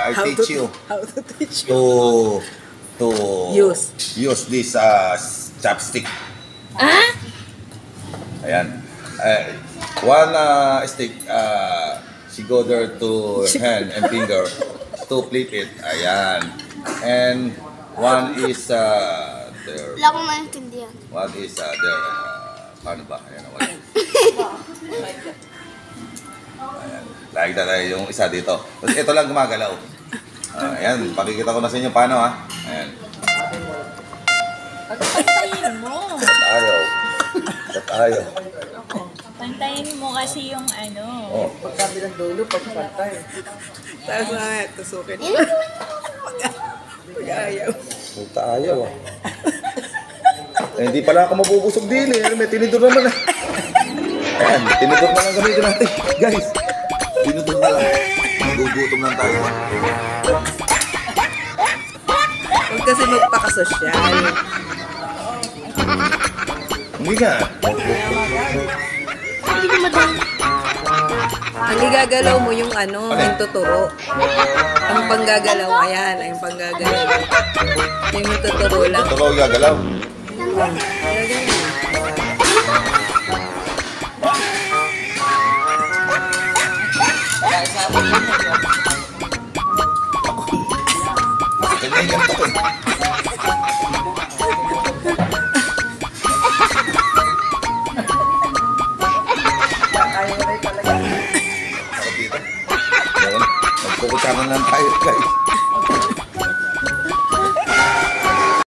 I teach you How to teach you. to use this chopstick. Ah? Ayan. One stick, she go there to hand and finger to flip it. Ayan. And one is there. Wala akong maintindihan. One is there. Paano ba? Ayan. Ayan. Like that ay yung isa dito. Tapos ito lang gumagalaw. Ayan. Pakikita ko na sa inyo paano ha. Ayan. Pantayin mo. Ayaw. Ayaw. Pantayin mo kasi yung ano. Oh. Pagkabilang dulo, pagpantay. Tapos na, tusukin. Pag-ayaw. Puta ayaw ah. Hindi pala ako mabubusog din eh. May tinidor naman ah. Ayan, tinidor na lang gamitin natin. Guys, tinidor na lang. Gugutom lang tayo. Huwag kasi magpakasosyal. Hindi nga. Hindi ko madali. Ang igagalaw mo yung yung tuturo. Ang panggagalaw, ayan, ang panggagalaw. Yung tuturo lang. Ito ko gagalaw. Kanya yung ganito ko eh. Ako dito. Magkukutsaman lang tayo guys.